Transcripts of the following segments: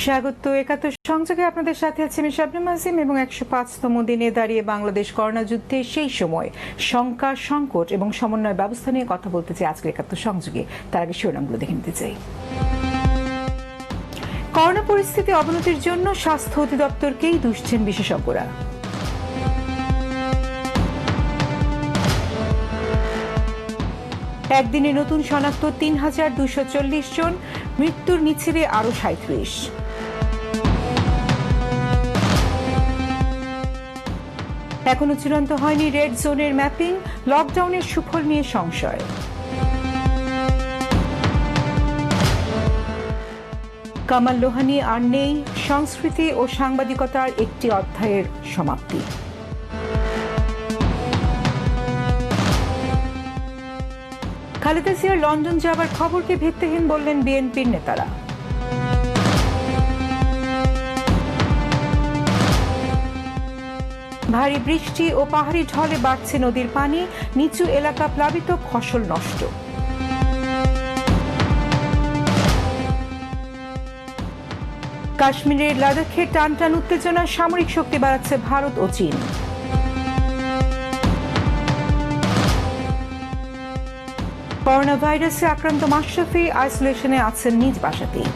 স্বাগত একাত্তর সংযোগে আপনাদের সাথে আছি আমি শাবনাম আজিম এবং 105তম দিনে দাঁড়িয়ে বাংলাদেশ করোনা যুদ্ধে সেই সময় শঙ্কা সংকট এবং সমন্বয় ব্যবস্থা নিয়ে কথা বলতে চাই আজকে একাত্তর সংযোগে। তার আগে শিরোনামগুলো দেখে নিতে চাই। করোনা পরিস্থিতি অবনতির জন্য স্বাস্থ্য অধিদপ্তরকেই দুষছেন বিশেষজ্ঞরা। একদিনে নতুন শনাক্ত ৩,২৪০ জন, মৃত্যুর মিছিলে আরো ৩৭। এখনো চূড়ান্ত হয়নি রেড জোনের ম্যাপিং, লকডাউনের সুফল নিয়ে সংশয়। কামাল লোহানী আর নেই, সংস্কৃতি ও সাংবাদিকতার একটি অধ্যায়ের সমাপ্তি। খালেদা জিয়ার লন্ডন যাবার খবরকে ভিত্তিহীন বললেন বিএনপির নেতারা। ভারী বৃষ্টি ও পাহাড়ি ঢলে বাড়ছে নদীর পানি, নিচু এলাকা প্লাবিত, ফসল নষ্ট। কাশ্মীরের লাদাখে টানটান উত্তেজনা, সামরিক শক্তি বাড়াচ্ছে ভারত ও চীন। করোনা ভাইরাসে আক্রান্ত মাশরাফি আইসোলেশনে আছেন নিজ বাসাতেই।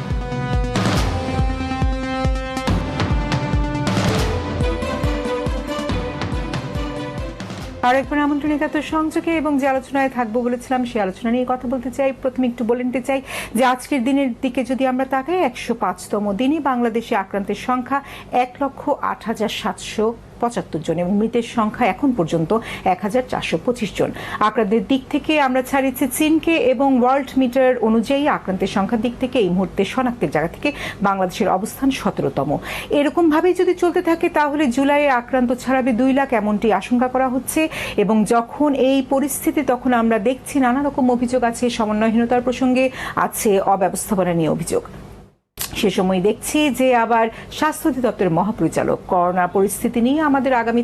আর একবার আমন্ত্রণ একাত্তর সংযোগে এবং যে আলোচনায় থাকবো বলেছিলাম সেই আলোচনা নিয়ে কথা বলতে চাই। প্রথমে একটু বলে নিতে চাই যে আজকের দিনের দিকে যদি আমরা তাকাই 105তম দিনে বাংলাদেশে আক্রান্তের সংখ্যা 1,08,775 জন এবং মৃতের সংখ্যা এখন পর্যন্ত 1,425 জন। আক্রান্তের দিক থেকে আমরা ছাড়িয়েছি চীনকে এবং ওয়ার্ল্ড মিটার অনুযায়ী আক্রান্তের সংখ্যার দিক থেকে এই মুহূর্তে শনাক্তের জায়গা থেকে বাংলাদেশের অবস্থান 17তম। এরকম ভাবেই যদি চলতে থাকে তাহলে জুলাইয়ে আক্রান্ত ছাড়াবে 2 লাখ এমনটি আশঙ্কা করা হচ্ছে। এবং যখন এই পরিস্থিতি তখন আমরা দেখছি নানা রকম অভিযোগ আছে, সমন্বয়হীনতার প্রসঙ্গে আছে, অব্যবস্থাপনা নিয়ে অভিযোগ। সে সময় দেখছি যে আবার স্বাস্থ্য অধিদপ্তরের মহাপরিচালক করোনা পরিস্থিতি নিয়ে আমাদের আগামী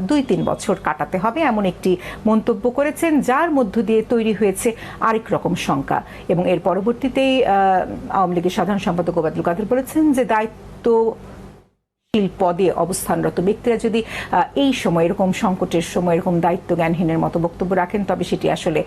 2-3 বছর কাটাতে হবে এমন একটি মন্তব্য করেছেন, যার মধ্য দিয়ে তৈরি হয়েছে আরেক রকম শঙ্কা। এবং এর পরবর্তীতেই আওয়ামী লীগের সাধারণ সম্পাদক ওবায়দুল কাদের বলেছেন যে পদে অবস্থানরত ব্যক্তিরা যদি এই সময় এরকম সংকটের সময় এরকম দায়িত্ব জ্ঞানহীনের মতো বক্তব্য রাখেন তবে সেটি আসলে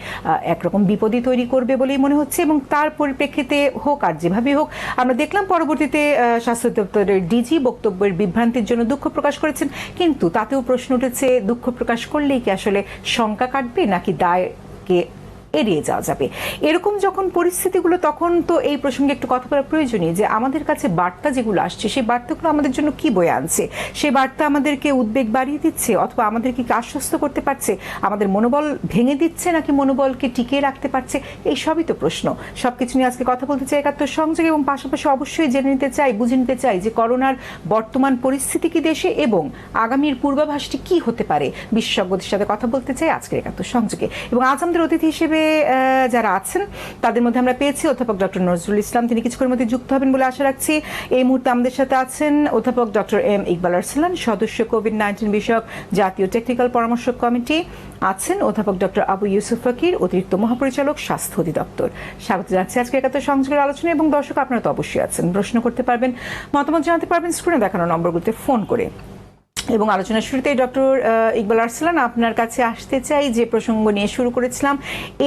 একরকম বিপদই তৈরি করবে বলেই মনে হচ্ছে। এবং তার পরিপ্রেক্ষিতে হোক আর যেভাবে হোক আমরা দেখলাম পরবর্তীতে স্বাস্থ্য দপ্তরের ডিজি বক্তব্যের বিভ্রান্তির জন্য দুঃখ প্রকাশ করেছেন, কিন্তু তাতেও প্রশ্ন উঠেছে দুঃখ প্রকাশ করলেই কি আসলে শঙ্কা কাটবে নাকি দায়কে এড়িয়ে যাওয়া যাবে। এরকম যখন পরিস্থিতিগুলো তখন তো এই প্রসঙ্গে একটু কথা বলা প্রয়োজনীয় যে আমাদের কাছে বার্তা যেগুলো আসছে সেই বার্তাগুলো আমাদের জন্য কি বয়ে আনছে, সেই বার্তা আমাদেরকে উদ্বেগ বাড়িয়ে দিচ্ছে অথবা আমাদেরকে আশ্বস্ত করতে পারছে, আমাদের মনোবল ভেঙে দিচ্ছে নাকি মনোবলকে টিকিয়ে রাখতে পারছে, এই সবই তো প্রশ্ন। সবকিছু নিয়ে আজকে কথা বলতে চাই একাত্তর সংযোগে এবং পাশাপাশি অবশ্যই জেনে নিতে চাই, বুঝে নিতে চাই যে করোনার বর্তমান পরিস্থিতি কি দেশে এবং আগামীর পূর্বাভাসটি কি হতে পারে। বিশেষজ্ঞদের সাথে কথা বলতে চাই আজকের একাত্তর সংযোগে। এবং আজ আমাদের অতিথি হিসেবে যারা আছেন তাদের মধ্যে আমরা পেয়েছি অধ্যাপক ডক্টর নজরুল ইসলাম, তিনি কিছুক্ষণের মধ্যে যুক্ত হবেন বলে আশা রাখছি। এই মুহূর্তে আমাদের সাথে আছেন অধ্যাপক ডক্টর এম ইকবাল আরসালান, সদস্য কোভিড-19 বিষয়ক জাতীয় টেকনিক্যাল পরামর্শ কমিটি। আছেন অধ্যাপক ডক্টর আবু ইউসুফ ফকির, অতিরিক্ত মহাপরিচালক স্বাস্থ্য অধিদপ্তর। স্বাগত জানাচ্ছি আজকে একাত্তর সংযোগের আলোচনা। এবং দর্শক আপনারা তো অবশ্যই আছেন, প্রশ্ন করতে পারবেন, মতামত জানাতে পারবেন স্ক্রিনে দেখানো নম্বরগুলোতে ফোন করে। এবং আলোচনার শুরুতেই ডক্টর ইকবাল আরসালান আপনার কাছে আসতে চাই, যে প্রসঙ্গ নিয়ে শুরু করেছিলাম,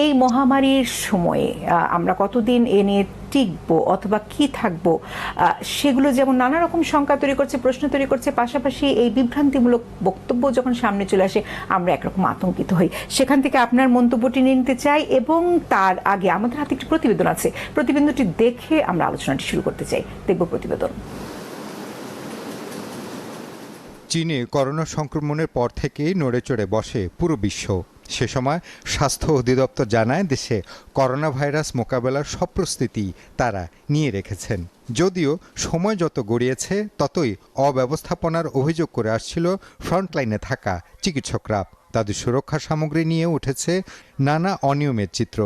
এই মহামারীর সময়ে আমরা কতদিন এ নিয়ে টিকবো অথবা কি থাকবো সেগুলো যেমন নানা রকম শঙ্কা তৈরি করছে, প্রশ্ন তৈরি করছে, পাশাপাশি এই বিভ্রান্তিমূলক বক্তব্য যখন সামনে চলে আসে আমরা একরকম আতঙ্কিত হই। সেখান থেকে আপনার মন্তব্যটি নিয়ে নিতে চাই এবং তার আগে আমাদের হাতে একটি প্রতিবেদন আছে, প্রতিবেদনটি দেখে আমরা আলোচনাটি শুরু করতে চাই। দেখব প্রতিবেদন। চীনে করোনা সংক্রমণের পর থেকেই নড়েচড়ে বসে পুরো বিশ্ব। সে সময় স্বাস্থ্য অধিদপ্তর জানায় দেশে করোনা ভাইরাস মোকাবেলার সব প্রস্তুতি তারা নিয়ে রেখেছেন। যদিও সময় যত গড়িয়েছে ততই অব্যবস্থাপনার অভিযোগ করে আসছিল ফ্রন্টলাইনে থাকা চিকিৎসকরা। তাদের সুরক্ষা সামগ্রী নিয়ে উঠেছে নানা অনিয়মের চিত্র,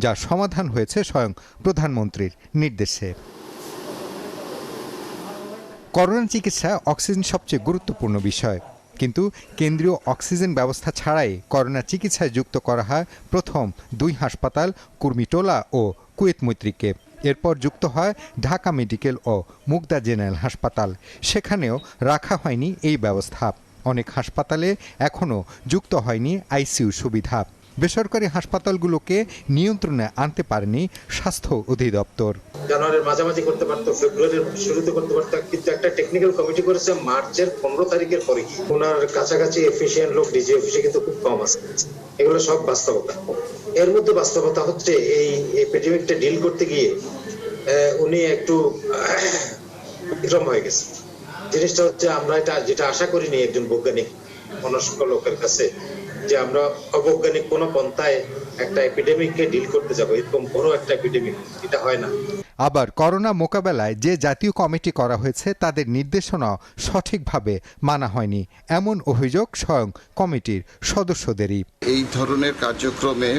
যার সমাধান হয়েছে স্বয়ং প্রধানমন্ত্রীর নির্দেশে। করোনা চিকিৎসায় অক্সিজেন সবচেয়ে গুরুত্বপূর্ণ বিষয়, কিন্তু কেন্দ্রীয় অক্সিজেন ব্যবস্থা ছাড়াই করোনা চিকিৎসায় যুক্ত করা হয় প্রথম 2 হাসপাতাল কুর্মিটোলা ও কুয়েত মৈত্রীকে। এরপর যুক্ত হয় ঢাকা মেডিকেল ও মুগদা জেনারেল হাসপাতাল। সেখানেও রাখা হয়নি এই ব্যবস্থা। অনেক হাসপাতালে এখনও যুক্ত হয়নি আইসিইউ সুবিধা। বেসরকারি হাসপাতালগুলোকে নিয়ন্ত্রণে আনতে পারেনি স্বাস্থ্য অধিদপ্তর। জানুয়ারির মাঝামাঝি করতে পারতো, ফেব্রুয়ারির শুরুতে করতে পারতো, কিন্তু একটা টেকনিক্যাল কমিটি করেছে মার্চের 15 তারিখের পরে। ওনার কাছাকাছি এফিসিয়েন্ট লোক ডিজি অফিসে কিন্তু খুব কম আছে। এগুলো সব বাস্তবতা। এর মধ্যে বাস্তবতা হচ্ছে এই এপিডেমিকটা ডিল করতে গিয়ে উনি একটু বিক্রম হয়ে গেছে। জিনিসটা হচ্ছে আমরা যেটা আশা করিনি একজন বৈজ্ঞানিক মনস্ক লোকের কাছে, যে আমরা অবৈজ্ঞানিক কোনো পন্থায় একটা এপিডেমিককে ডিল করতে যাবো, এরকম বড় একটা এপিডেমিক, এটা হয় না। আবার করোনা মোকাবেলায় যে জাতীয় কমিটি করা হয়েছে তাদের নির্দেশনা সঠিকভাবে মানা হয়নি, এমন অভিযোগ স্বয়ং কমিটির সদস্যদেরই। এই ধরনের কার্যক্রমে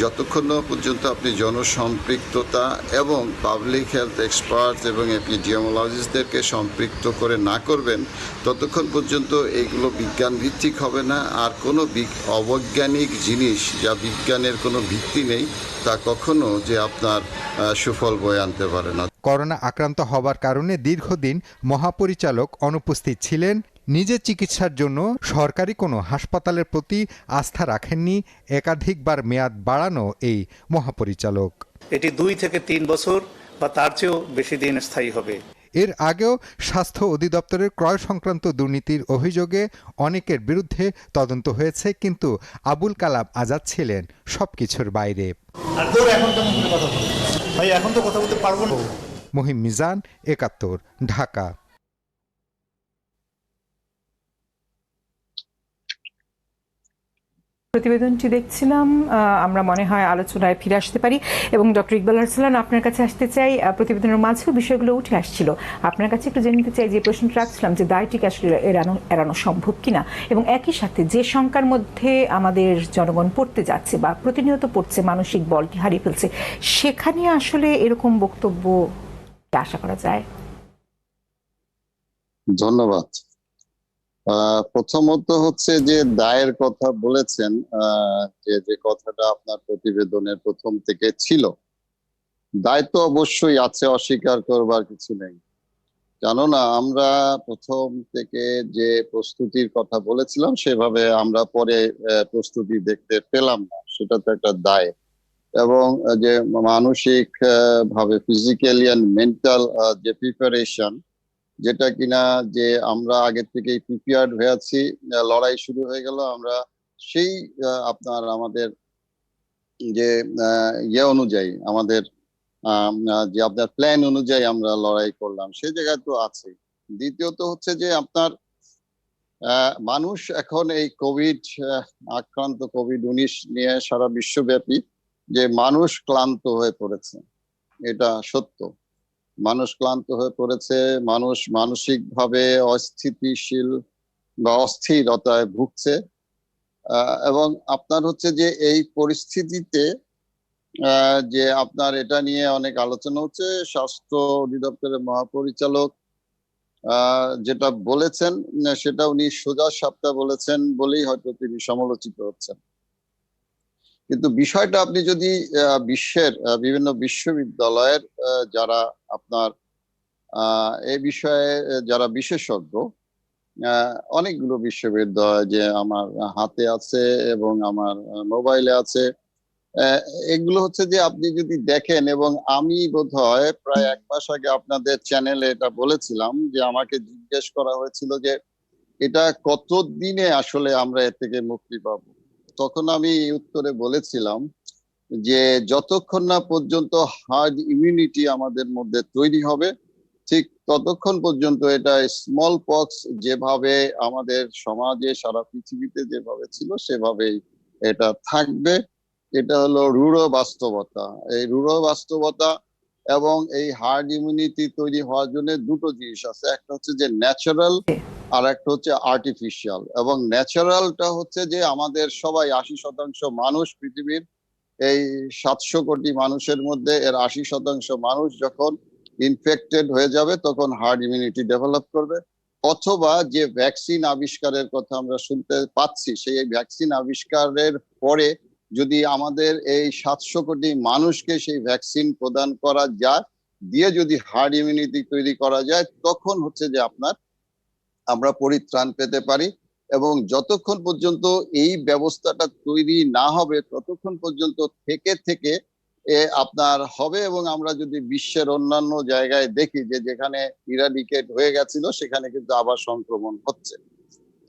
যতক্ষণ না পর্যন্ত আপনি জনসম্পৃক্ততা এবং পাবলিক হেলথ এক্সপার্ট এবং এপিডিমিওলজিস্টদেরকে সম্পৃক্ত করে না করবেন, ততক্ষণ পর্যন্ত এইগুলো বিজ্ঞান ভিত্তিক হবে না। আর কোনো অবৈজ্ঞানিক জিনিস যা বিজ্ঞানের কোনো ভিত্তি নেই, তা কখনো যে আপনার সুফল বয়ে আনতে পারে না। করোনা আক্রান্ত হবার কারণে দীর্ঘদিন মহাপরিচালক অনুপস্থিত ছিলেন। নিজের চিকিৎসার জন্য সরকারি কোনো হাসপাতালের প্রতি আস্থা রাখেননি একাধিকবার মেয়াদ বাড়ানো এই মহাপরিচালক। এটি 2 থেকে 3 বছর বা তার চেয়েও বেশি দিন স্থায়ী হবে। এর আগেও স্বাস্থ্য অধিদপ্তরের ক্রয় সংক্রান্ত দুর্নীতির অভিযোগে অনেকের বিরুদ্ধে তদন্ত হয়েছে, কিন্তু আবুল কালাম আজাদ ছিলেন সবকিছুর বাইরে। মহিম মিজান, 71, ঢাকা। প্রতিবেদনটি দেখছিলাম, আমরা মনে হয় আলোচনায় ফিরে আসতে পারি এবং ডক্টর ইকবাল আরসালান, আপনার কাছে আসতে চাই। প্রতিবেদনের মাঝেও বিষয়গুলো উঠে আসছিল, আপনার কাছে একটু জেনে নিতে চাই যে প্রশ্নটা রাখছিলাম যে দায়টিকে আসলে এড়ানো সম্ভব কিনা, এবং একই সাথে যে শঙ্কার মধ্যে আমাদের জনগণ পড়তে যাচ্ছে বা প্রতিনিয়ত পড়ছে, মানসিক বলকে হারিয়ে ফেলছে, সেখানে আসলে এরকম বক্তব্য আশা করা যায়? ধন্যবাদ। প্রথমত হচ্ছে যে দায়ের কথা বলেছেন, যে কথাটা আপনার প্রতিবেদনের প্রথম থেকে ছিল, দায় তো অবশ্যই আছে, অস্বীকার করবার কিছু নেই। কেননা আমরা প্রথম থেকে যে প্রস্তুতির কথা বলেছিলাম সেভাবে আমরা পরে প্রস্তুতি দেখতে পেলাম না, সেটা তো একটা দায়। এবং যে মানসিক ভাবে ফিজিক্যালি অ্যান্ড মেন্টাল যে প্রিপারেশন, যেটা কিনা যে আমরা আগের থেকেই প্রিপেয়ার্ড হয়ে আছি, লড়াই শুরু হয়ে গেল, আমরা সেই আপনার আমাদের যে অনুযায়ী আমাদের যে আপনার প্ল্যান অনুযায়ী আমরা লড়াই করলাম, সেই জায়গায় তো আছে। দ্বিতীয়ত হচ্ছে যে আপনার মানুষ এখন এই কোভিড আক্রান্ত COVID-19 নিয়ে সারা বিশ্বব্যাপী যে মানুষ ক্লান্ত হয়ে পড়েছে, এটা সত্য। মানুষ ক্লান্ত হয়ে পড়েছে, মানুষ মানসিকভাবে অস্থিতিশীল বা অস্থিরতায় ভুগছে। এবং আপনার হচ্ছে যে এই পরিস্থিতিতে যে আপনার এটা নিয়ে অনেক আলোচনা হচ্ছে। স্বাস্থ্য অধিদপ্তরের মহাপরিচালক যেটা বলেছেন সেটা উনি সোজা সাপটা বলেছেন বলেই হয়তো তিনি সমালোচিত হচ্ছেন। কিন্তু বিষয়টা আপনি যদি বিশ্বের বিভিন্ন বিশ্ববিদ্যালয়ের যারা আপনার এই বিষয়ে যারা বিশেষজ্ঞ, অনেকগুলো বিশ্ববিদ্যালয় যে আমার হাতে আছে এবং আমার মোবাইলে আছে, এগুলো হচ্ছে যে আপনি যদি দেখেন, এবং আমি বোধহয় প্রায় 1 মাস আগে আপনাদের চ্যানেলে এটা বলেছিলাম যে আমাকে জিজ্ঞেস করা হয়েছিল যে এটা কত দিনে আসলে আমরা এর থেকে মুক্তি পাবো। তখন আমি উত্তরে বলেছিলাম যে যতক্ষণ না পর্যন্ত হার্ড ইমিউনিটি আমাদের মধ্যে তৈরি হবে, ঠিক ততক্ষণ পর্যন্ত এটা স্মল পক্স যেভাবে আমাদের সমাজে সারা পৃথিবীতে যেভাবে ছিল সেভাবেই এটা থাকবে। এটা হলো রূঢ় বাস্তবতা। এই রূঢ় বাস্তবতা এবং এই হার্ড ইমিউনিটি তৈরি হওয়ার জন্য দুটো জিনিস আছে, একটা হচ্ছে যে ন্যাচারাল আর একটা হচ্ছে আর্টিফিশিয়াল। এবং ন্যাচারালটা হচ্ছে যে আমাদের সবাই 80% মানুষ, পৃথিবীর এই 700 কোটি মানুষের মধ্যে এর 80% মানুষ যখন ইনফেক্টেড হয়ে যাবে তখন হার্ড ইমিউনিটি ডেভেলপ করবে। অথবা যে ভ্যাকসিন আবিষ্কারের কথা আমরা শুনতে পাচ্ছি, সেই ভ্যাকসিন আবিষ্কারের পরে যদি আমাদের এই 700 কোটি মানুষকে সেই ভ্যাকসিন প্রদান করা যায়, দিয়ে যদি হার্ড ইমিউনিটি তৈরি করা যায়, তখন হচ্ছে যে আমরা পরিত্রাণ পেতে পারি। এবং যতক্ষণ পর্যন্ত এই ব্যবস্থাটা তৈরি না হবে ততক্ষণ পর্যন্ত থেকে থেকে আপনার হবে। এবং আমরা যদি বিশ্বের অন্যান্য জায়গায় দেখি যে যেখানে ইরাডিকেট হয়ে গেছিল সেখানে কিন্তু আবার সংক্রমণ হচ্ছে।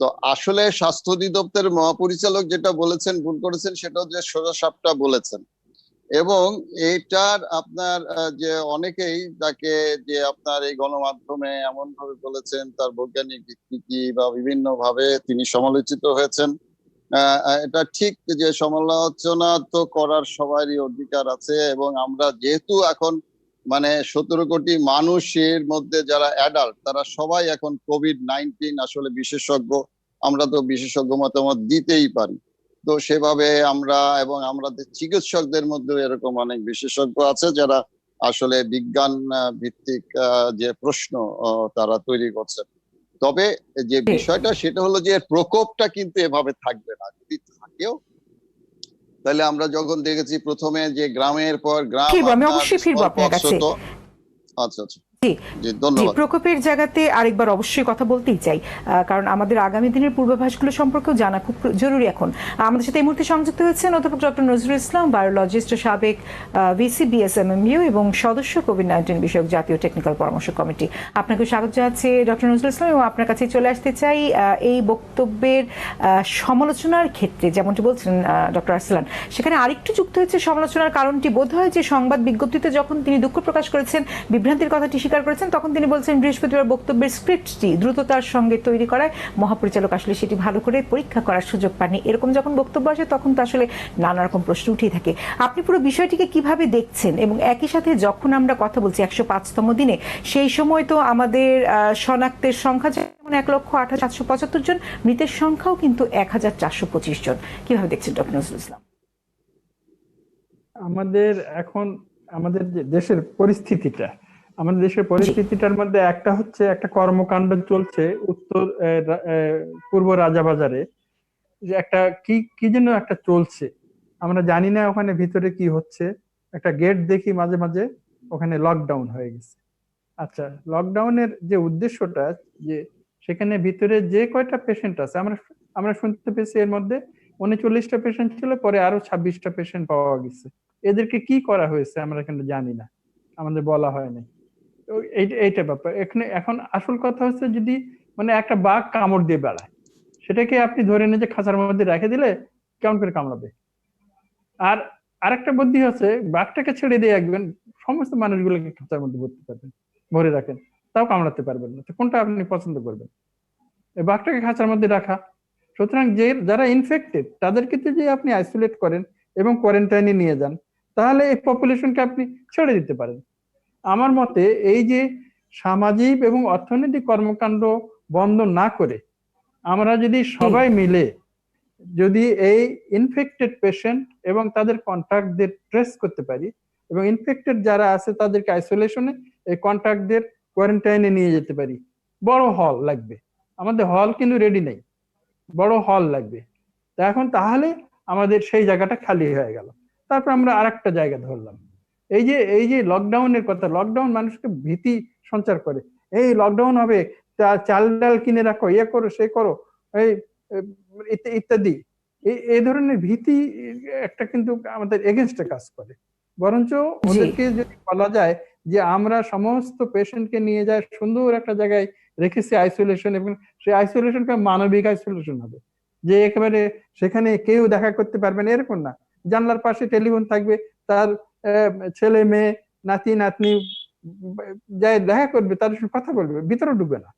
তো আসলে স্বাস্থ্য অধিদপ্তরের মহাপরিচালক যেটা বলেছেন, ভুল করেছেন, সেটা হচ্ছে সোজা সাপটা বলেছেন। এবং এইটার আপনার যে অনেকেই তাকে যে আপনার এই গণমাধ্যমে এমন ভাবে বলেছেন, তার বৈজ্ঞানিক ভিত্তি কি বা বিভিন্ন ভাবে তিনি সমালোচিত হয়েছেন। এটা ঠিক যে সমালোচনা তো করার সবারই অধিকার আছে। এবং আমরা যেহেতু এখন মানে 17 কোটি মানুষের মধ্যে যারা অ্যাডাল্ট তারা সবাই এখন কোভিড-19 আসলে বিশেষজ্ঞ, আমরা তো বিশেষজ্ঞ মতামত দিতেই পারি। তো সেভাবে আমরা এবং আমাদের চিকিৎসকদের মধ্যে এরকম অনেক বিশেষজ্ঞ আছে যারা আসলে বিজ্ঞান ভিত্তিক যে প্রশ্ন তারা তৈরি করছেন। তবে যে বিষয়টা সেটা হলো যে প্রকোপটা কিন্তু এভাবে থাকবে না। যদি থাকেও তাহলে আমরা যখন দেখেছি প্রথমে যে গ্রামের পর গ্রাম আমি অবশ্যই ফিরবো আপনার কাছে। আচ্ছা আচ্ছা, জি ধন্যবাদ। প্রকোপের জায়গাতে আরেকবার অবশ্যই কথা বলতেই চাই, কারণ আমাদের আগামী দিনের পূর্বাভাসগুলো সম্পর্কেও জানা খুব জরুরি। এখন আমাদের সাথে এই মুহূর্তে সংযুক্ত হয়েছেন অধ্যাপক ডক্টর নজরুল ইসলাম, বায়োলজিস্ট, সাবেক ভিসি বিএসএমএমইউ এবং সদস্য কোভিড-19 বিষয়ক জাতীয় টেকনিক্যাল পরামর্শ কমিটি। আপনাকে স্বাগত জানাচ্ছি ডক্টর নজরুল ইসলাম, এবং আপনার কাছে চলে আসতে চাই এই বক্তব্যের সমালোচনার ক্ষেত্রে যেমনটি বলছিলেন ডক্টর আরসালান, সেখানে আরেকটু যুক্ত হয়েছে সমালোচনার কারণটি বোধ হয় যে সংবাদ বিজ্ঞপ্তিতে যখন তিনি দুঃখ প্রকাশ করেছেন, বিভ্রান্তির কথাটি স্বীকার করেছেন, তখন তিনি বলছেন বৃহস্পতিবার বক্তব্যের স্ক্রিপ্টটি দ্রুততার সঙ্গে তৈরি করায় মহাপরিচালক আসলে সেটি ভালো করে পরীক্ষা করার সুযোগ পাননি। এরকম যখন বক্তব্য আসে তখন তো আসলে নানা রকম প্রশ্ন উঠেই থাকে। আপনি পুরো বিষয়টিকে কিভাবে দেখছেন? এবং একই সাথে যখন আমরা কথা বলছি 105তম দিনে, সেই সময় তো আমাদের শনাক্তের সংখ্যা যেমন 1,08,775 জন, মৃতের সংখ্যাও কিন্তু 1,425 জন। কিভাবে দেখছেন ডক্টর নজরুল ইসলাম? আমাদের এখন আমাদের যে দেশের পরিস্থিতিটা, আমাদের দেশের পরিস্থিতিটার মধ্যে একটা হচ্ছে একটা কর্মকাণ্ড চলছে পূর্ব রাজাবাজারে, যে একটা কি যেন একটা চলছে, আমরা জানি না ওখানে ভিতরে কি হচ্ছে। একটা গেট দেখি মাঝে মাঝে, ওখানে লকডাউন হয়ে গেছে। আচ্ছা, লকডাউনের যে উদ্দেশ্যটা, যে সেখানে ভিতরে যে কয়টা পেশেন্ট আছে, আমরা শুনতে পেয়েছি এর মধ্যে 39টা পেশেন্ট ছিল, পরে আরো 26টা পেশেন্ট পাওয়া গেছে। এদেরকে কি করা হয়েছে আমরা কিন্তু জানি না, আমাদের বলা হয়নি। এইটা ব্যাপার। এখন আসল কথা হচ্ছে, যদি মানে একটা বাঘ কামড় দিয়ে বেড়ায়, সেটাকে আপনি ধরে নিয়ে যে খাঁচার মধ্যে রেখে দিলে কেমন করে কামড়াবে? আর আরেকটা বুদ্ধি হচ্ছে, বাঘটাকে ছেড়ে দিয়ে একবেন সমস্ত মানুষগুলোকে খাঁচার মধ্যে ভরে রাখেন, তাও কামড়াতে পারবেন না। তো কোনটা আপনি পছন্দ করবেন? এই বাঘটাকে খাঁচার মধ্যে রাখা। সুতরাং যারা ইনফেক্টেড তাদেরকে যদি আপনি আইসোলেট করেন এবং কোয়ারেন্টাইনে নিয়ে যান, তাহলে এই পপুলেশনকে আপনি ছেড়ে দিতে পারেন। আমার মতে এই যে সামাজিক এবং অর্থনৈতিক কর্মকাণ্ড বন্ধ না করে আমরা যদি সবাই মিলে যদি এই ইনফেক্টেড পেশেন্ট এবং তাদের কন্ট্যাক্টদের ট্রেস করতে পারি, এবং ইনফেক্টেড যারা আছে তাদেরকে আইসোলেশনে, এই কন্ট্যাক্টদের কোয়ারেন্টাইনে নিয়ে যেতে পারি। বড় হল লাগবে, আমাদের হল কিন্তু রেডি নেই, বড় হল লাগবে। তাহলে আমাদের সেই জায়গাটা খালি হয়ে গেল। তারপর আমরা আরেকটা জায়গা ধরলাম। এই যে লকডাউনের কথা, লকডাউন মানুষকে ভীতি সঞ্চার করে। এই লকডাউন হবে, চাল ডাল কিনে রাখো, ইয়ে করো, সে করো, এই ইত্যাদি। এই ধরনের ভীতি একটা কিন্তু আমাদের এগেনস্টে কাজ করে। বরঞ্চ ওদেরকে যদি বলা যায় যে আমরা সমস্ত পেশেন্টকে নিয়ে যাই সুন্দর একটা জায়গায় রেখেছি আইসোলেশন, এবং সেই আইসোলেশনটা মানবিক আইসোলেশন হবে, যে একেবারে সেখানে কেউ দেখা করতে পারবে না এরকম না। জানলার পাশে টেলিফোন থাকবে, তার ছেলে মেয়ে নাতি নাতনি যাই দেখা করবে, তাদের সঙ্গে কথা বলবে, ভিতরে ঢুকবে না।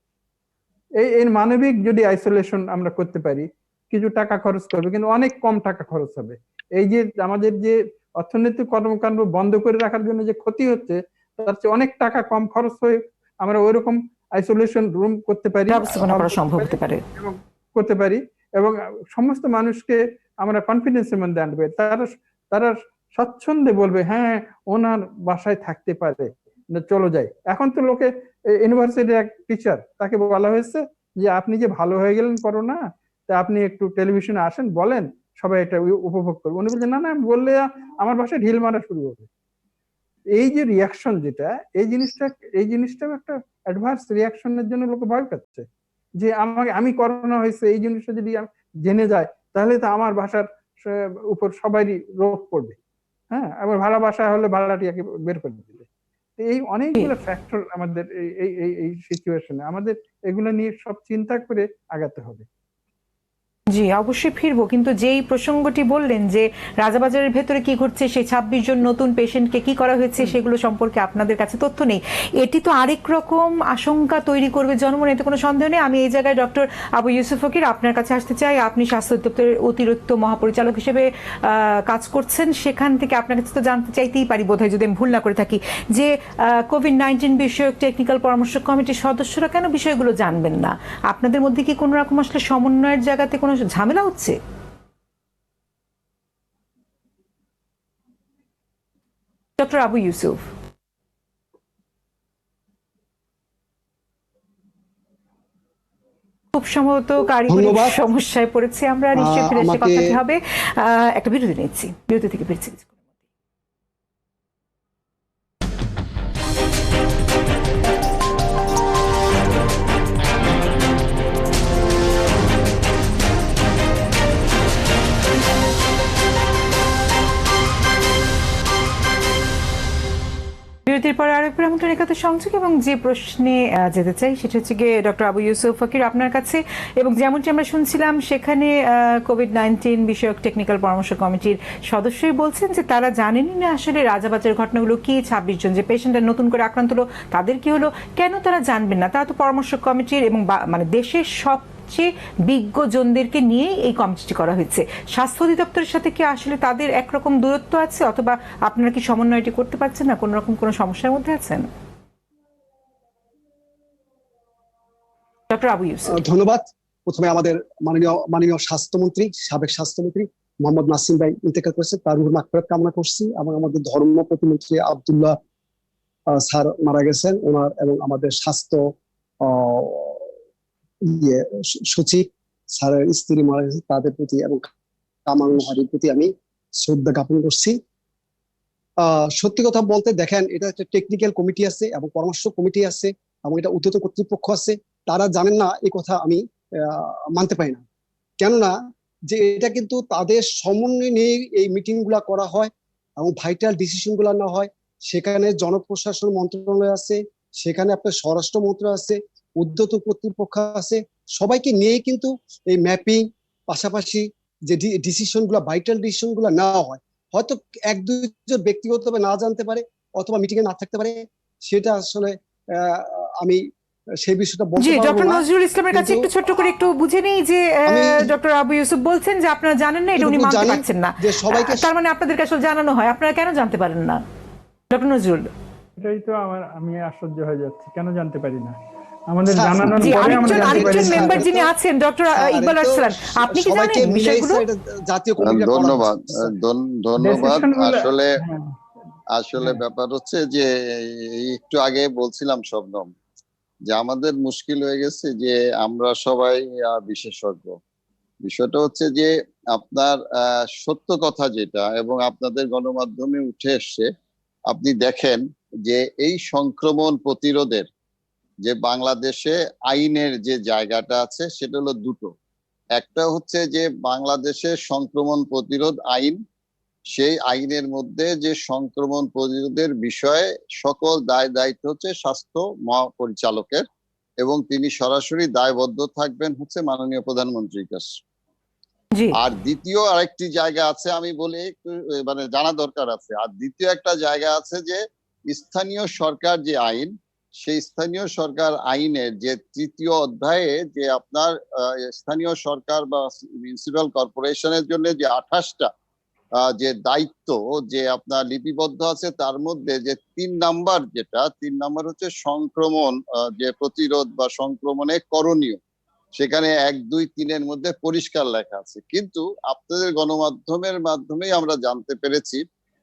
এই মানবিক যদি আইসোলেশন আমরা করতে পারি, কিছু টাকা খরচ করবে কিন্তু অনেক কম টাকা খরচ হবে। এই যে আমাদের যে অর্থনৈতিক কর্মকাণ্ড বন্ধ করে রাখার জন্য যে ক্ষতি হচ্ছে, তার চেয়ে অনেক টাকা কম খরচ হয়ে আমরা ওইরকম আইসোলেশন রুম করতে পারি, করতে পারি, এবং সমস্ত মানুষকে আমরা কনফিডেন্সের মধ্যে আনবে। তারা স্বচ্ছন্দে বলবে হ্যাঁ ওনার বাসায় থাকতে পারে, চলো যাই। এখন তো লোকে, ইউনিভার্সিটির এক টিচার, তাকে বলা হয়েছে যে আপনি যে ভালো হয়ে গেলেন করোনা, তা আপনি একটু টেলিভিশনে আসেন, বলেন সবাই এটা উপভোগ করবে। উনি বলছেন না না, আমি বললে আমার বাসায় ঢিল মারা শুরু হবে। এই যে রিয়াকশন যেটা, এই জিনিসটাও একটা অ্যাডভান্স রিয়াকশনের জন্য লোকে ভয় পাচ্ছে যে আমি করোনা হয়েছে এই জিনিসটা যদি জেনে যায় তাহলে তো আমার বাসার উপর সবারই রোগ পড়বে। হ্যাঁ, আবার ভাড়া বাসা হলে ভাড়াটিয়াকে বের করে দিবে। এই অনেকগুলো ফ্যাক্টর আমাদের এই সিচুয়েশনে, আমাদের এগুলো নিয়ে সব চিন্তা করে আগাতে হবে। জি, অবশ্যই ফিরবো, কিন্তু যেই প্রসঙ্গটি বললেন যে রাজাবাজারের ভেতরে কি ঘটছে, সেই 26 জন নতুন পেশেন্টকে কি করা হয়েছে সেগুলো সম্পর্কে আপনাদের কাছে তথ্য নেই, এটি তো আরেক রকম আশঙ্কা তৈরি করবে জনমনে, এতে কোনো সন্দেহ নেই। আমি এই জায়গায় ডক্টর আবু ইউসুফ ফকির আপনার কাছে আসতে চাই। আপনি স্বাস্থ্য দপ্তরের অতিরিক্ত মহাপরিচালক হিসেবে কাজ করছেন, সেখান থেকে আপনার কাছে তো জানতে চাইতেই পারি, বোধহয় যদি আমি ভুল না করে থাকি, যে কোভিড-19 বিষয়ক টেকনিক্যাল পরামর্শ কমিটির সদস্যরা কেন বিষয়গুলো জানবেন না? আপনাদের মধ্যে কি কোনো রকম আসলে সমন্বয়ের জায়গাতে কোনো ঝামেলা হচ্ছে? ডক্টর আবু ইউসুফ। খুব সম্ভবত কারিগরি সমস্যায় পড়েছে আমরা, নিশ্চয়ই ফিরে এসে কথাটি হবে। একটা বিরতি নিচ্ছি, বিরতি থেকে ফিরছি। বিরতির পরে আরেক আমন্ত্রণ একাতে সংযোগ, এবং যে প্রশ্নে যেতে চাই সেটা হচ্ছে গিয়ে ডক্টর আবু ইউসুফ ফকির আপনার কাছে, এবং যেমনটি আমরা শুনছিলাম সেখানে কোভিড-19 বিষয়ক টেকনিক্যাল পরামর্শ কমিটির সদস্যই বলছেন যে তারা জানেনই না আসলে রাজাবাজারের ঘটনাগুলো কি, 26 জন যে পেশেন্টরা নতুন করে আক্রান্ত হলো তাদের কি হলো, কেন তারা জানবেন না? তারা তো পরামর্শ কমিটির এবং মানে দেশের সব বিজ্ঞজনদেরকে নিয়ে এই কমিটিটি করা হয়েছে। স্বাস্থ্য অধিদপ্তরের সাথে কি আসলে তাদের একরকম দূরত্ব আছে, অথবা আপনারা কি সমন্বয়টি করতে পারছেন না, কোন রকম কোনো সমস্যার মধ্যে আছেন? ডক্টর আবু ইউসুফ। ধন্যবাদ। প্রথমে আমাদের মাননীয় স্বাস্থ্যমন্ত্রী, সাবেক স্বাস্থ্যমন্ত্রী মোহাম্মদ নাসিম ভাই ইন্তেকাল করেছেন, তার রুহুর মাগফিরাত কামনা করছি। এবং আমাদের ধর্ম প্রতিমন্ত্রী আব্দুল্লাহ স্যার মারা গেছেন, ওনার এবং আমাদের স্বাস্থ্য সচিব স্যারের স্ত্রী মারা গেছে, তাদের প্রতি এবং কামাল মোহারির প্রতি আমি শ্রদ্ধা জ্ঞাপন করছি। সত্যি কথা বলতে দেখেন, এটা একটা টেকনিক্যাল কমিটি আছে এবং পরামর্শ কমিটি আছে এবং এটা ঊর্ধ্বতন কর্তৃপক্ষ আছে, তারা জানেন না এই কথা আমি মানতে পারি না। কেননা যে এটা কিন্তু তাদের সমন্বয় নিয়ে এই মিটিং গুলা করা হয় এবং ভাইটাল ডিসিশন গুলা নেওয়া হয়। সেখানে জনপ্রশাসন মন্ত্রণালয় আছে, সেখানে আপনার স্বরাষ্ট্র মন্ত্রণালয় আছে, ঊর্ধ্বতন কর্তৃপক্ষ আছে, সবাইকে নিয়ে কিন্তু এই ম্যাপিং পাশাপাশি যে ডিসিশন গুলা, ভাইটাল ডিসিশন গুলা নেওয়া হয়। হয়তো এক দুইজন ব্যক্তিগতভাবে না জানতে পারে অথবা মিটিং এ না থাকতে পারে, সেটা আসলে আমি সেই বিষয়টা বলতে পারবো না। ডক্টর নজরুল ইসলামের কাছে একটু ছোট্ট করে একটু বুঝে নেই যে ডক্টর আবু ইউসুফ বলছেন যে আপনারা জানেন না, এটা উনি মানতে পারছেন না, তার মানে আপনাদেরকে আসলে জানানো হয়, আপনারা কেন জানতে পারেন না? ডক্টর নজরুল। এটাই তো আমি আশ্চর্য হয়ে যাচ্ছি, কেন জানতে পারি না? আমাদের জানানোর পরে আমরা জানতে পারি। আরেকজন মেম্বার যিনি আছেন ডক্টর ইকবাল আরসালান, আপনি কি জানেন বিষয়গুলো? জাতীয় কমিটি। ধন্যবাদ। আসলে ব্যাপার হচ্ছে যে একটু আগে বলছিলাম শবনম, যে আমাদের মুশকিল হয়ে গেছে যে আমরা সবাই বিশেষজ্ঞ। বিষয়টা হচ্ছে যে আপনার সত্য কথা যেটা এবং আপনাদের গণমাধ্যমে উঠে এসছে, আপনি দেখেন যে এই সংক্রমণ প্রতিরোধের যে বাংলাদেশে আইনের যে জায়গাটা আছে সেটা হলো দুটো। একটা হচ্ছে যে বাংলাদেশের সংক্রমণ প্রতিরোধ আইন, সেই আইনের মধ্যে যে সংক্রমণ প্রতিরোধের বিষয়ে সকল দায় দায়িত্ব হচ্ছে স্বাস্থ্য মহাপরিচালকের, এবং তিনি সরাসরি দায়বদ্ধ থাকবেন হচ্ছে মাননীয় প্রধানমন্ত্রীর কাছে। আর দ্বিতীয় আরেকটি জায়গা আছে, আমি বলি একটু মানে জানা দরকার আছে। আর দ্বিতীয় একটা জায়গা আছে যে স্থানীয় সরকার যে আইন, সেই স্থানীয় সরকার আইনের যে ৩য় অধ্যায়ে যে আপনার স্থানীয় সরকার বা মিউনিসিপ্যাল কর্পোরেশনের জন্য যে ২৮টা যে দায়িত্ব যে আপনার লিপিবদ্ধ আছে, তার মধ্যে যে ৩ নাম্বার হচ্ছে সংক্রমণ যে প্রতিরোধ বা সংক্রমণে করণীয়, সেখানে ১, ২, ৩-এর মধ্যে পরিষ্কার লেখা আছে। কিন্তু আপনাদের গণমাধ্যমের মাধ্যমেই আমরা জানতে পেরেছি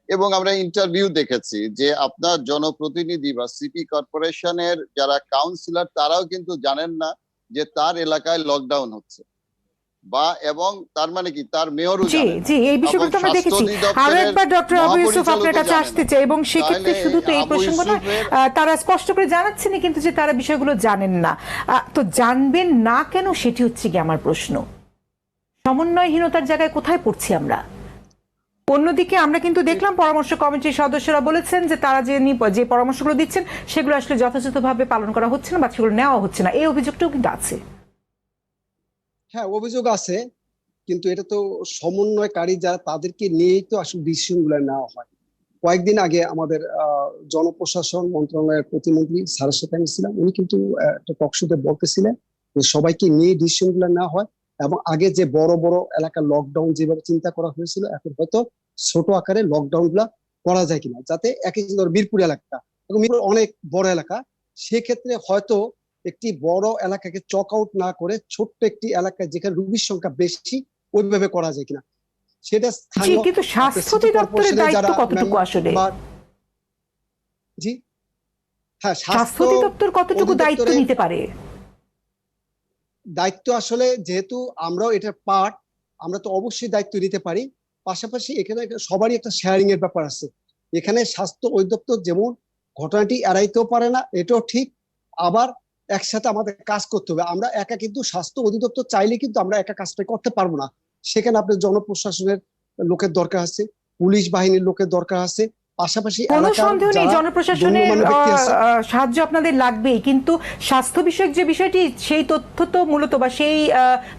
এবং আমরা ইন্টারভিউ দেখেছি যে আপনার জনপ্রতিনিধি বা সিটি কর্পোরেশনের যারা কাউন্সিলর তারাও কিন্তু জানেন না যে তার এলাকায় লকডাউন হচ্ছে। বা এবং তার মানে কি তার মেয়রও জি জানে না, জি এই বিষয়গুলো তো এবং আমরা স্বাস্থ্য দেখেছি। আরো অধিদপ্তরের একবার ডক্টর আবু ইউসুফ আপনার মহাপরিচালকও কাছে জানে আসতে না। চাই, এবং সেক্ষেত্রে তাহলে শুধু তো এই আবু প্রসঙ্গ নয়, ইউসুফের তারা স্পষ্ট করে জানাচ্ছেনই কিন্তু যে তারা বিষয়গুলো জানেন না। তো জানবেন না কেন, সেটি হচ্ছে কি আমার প্রশ্ন। সমন্বয়হীনতার জায়গায় কোথায় পড়ছি আমরা? অন্যদিকে আমরা কিন্তু দেখলাম পরামর্শ কমিটির সদস্যরা বলেছেন যে তারা যে পরামর্শগুলো দিচ্ছেন সেগুলো আসলে যথাযথভাবে পালন করা হচ্ছে না বা সেগুলো নেওয়া হচ্ছে না, এই অভিযোগটাও কিন্তু আছে। হ্যাঁ, অভিযোগ আছে, কিন্তু এটা তো সমন্বয়কারী যারা তাদেরকে নিয়েই তো আসলে ডিসিশন গুলো নেওয়া হয়। কয়েকদিন আগে আমাদের জনপ্রশাসন মন্ত্রণালয়ের প্রতিমন্ত্রী স্যারের সাথে আমি ছিলাম, উনি কিন্তু একটা টক শোতে বলতেছিলেন যে সবাইকে নিয়ে ডিসিশন গুলো নেওয়া হয়, এবং আগে যে বড় বড় এলাকার লকডাউন যেভাবে চিন্তা করা হয়েছিল, এখন হয়তো ছোট আকারে লকডাউন গুলা করা যায় কিনা, যাতে একই ধর মিরপুর এলাকা এবং মিরপুর অনেক বড় এলাকা, সেক্ষেত্রে হয়তো একটি বড় এলাকাকে চক আউট না করে ছোট্ট একটি এলাকায় যেখানে রোগীর সংখ্যা বেশি ওইভাবে করা যায় কিনা, সেটা জি, স্থানীয় কিন্তু স্বাস্থ্য সিটি অধিদপ্তরের কর্পোরেশনের দায়িত্ব যারা কতটুকু আসলে? জি, হ্যাঁ, স্বাস্থ্য অধিদপ্তর কতটুকু দায়িত্ব অধিদপ্তরের নিতে পারে? দায়িত্ব আসলে যেহেতু আমরাও এটার পার্ট, আমরা তো অবশ্যই দায়িত্ব নিতে পারি। পাশাপাশি এখানে সবারই একটা শেয়ারিং এর ব্যাপার আছে। এখানে স্বাস্থ্য অধিদপ্তর যেমন ঘটনাটি এড়াইতেও পারে না, এটাও ঠিক, আবার একসাথে আমাদের কাজ করতে হবে। আমরা একা কিন্তু স্বাস্থ্য অধিদপ্তর চাইলে কিন্তু আমরা একা কাজটা করতে পারবো না। সেখানে আপনার জনপ্রশাসনের লোকের দরকার আছে, পুলিশ বাহিনীর লোকের দরকার আছে, পাশাপাশি কোনো এলাকার সন্দেহ নেই যারা জনপ্রশাসনের গণ্যমান্য ব্যক্তি আছে। সাহায্য আপনাদের লাগবেই, কিন্তু স্বাস্থ্য বিষয়ক যে বিষয়টি, সেই তথ্য তো মূলত বা সেই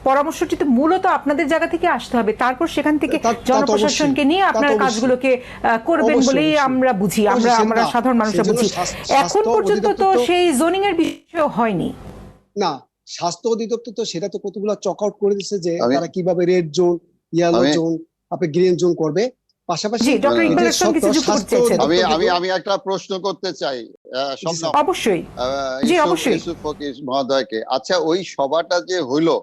পরামর্শটি তো মূলত আপনাদের জায়গা থেকে আসতে হবে, তারপর সেখান থেকে তা তো জনপ্রশাসনকে অবশ্যই, নিয়ে তা তো আপনারা অবশ্যই। কাজগুলোকে করবেন অবশ্যই, বলেই অবশ্যই। আমরা বুঝি, অবশ্যই, আমরা না, সাধারণ মানুষরা সেজন্য বুঝি। স্বাস্থ্য এখন পর্যন্ত তো অধিদপ্তর তো সেই জোনিং এর বিষয় হয়নি। না, স্বাস্থ্য অধিদপ্তর তো সেটা তো কতগুলো চক আউট করে দিচ্ছে যে আমি তারা কিভাবে রেড জোন, ইয়েলো আমি জোন, আপনি গ্রিন জোন করবে। পাশাপাশি জি, ডক্টর ইকবাল যে হাসান কিছু যুক্ত করতে স্বাস্থ্য চাইছেন। আমি অধিদপ্তর আমি আমি একটা প্রশ্ন করতে চাই জি স্বপ্ন, স্যার, অবশ্যই। জি, অবশ্যই। ইউসুফ ফকির মহোদয়কে। আচ্ছা, ওই সভাটা যে হইলো,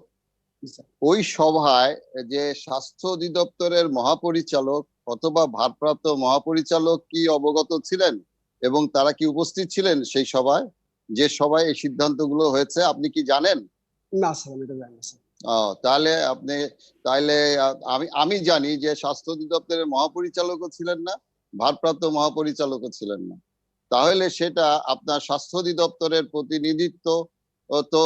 জি স্যার। ওই সভায় যে স্বাস্থ্য অধিদপ্তরের মহাপরিচালক অথবা ভারপ্রাপ্ত মহাপরিচালক কি অবগত ছিলেন এবং তারা কি উপস্থিত ছিলেন সেই সভায়, যে সভায় এই সিদ্ধান্তগুলো হয়েছে, আপনি কি জানেন? না স্যার, আমি এটা জানি না স্যার। তাহলে আপনি, তাহলে আমি জানি যে স্বাস্থ্য অধিদপ্তরের মহাপরিচালকও ছিলেন না, ভারপ্রাপ্ত মহাপরিচালকও ছিলেন না। তাহলে সেটা আপনার স্বাস্থ্য অধিদপ্তরের প্রতিনিধিত্ব তো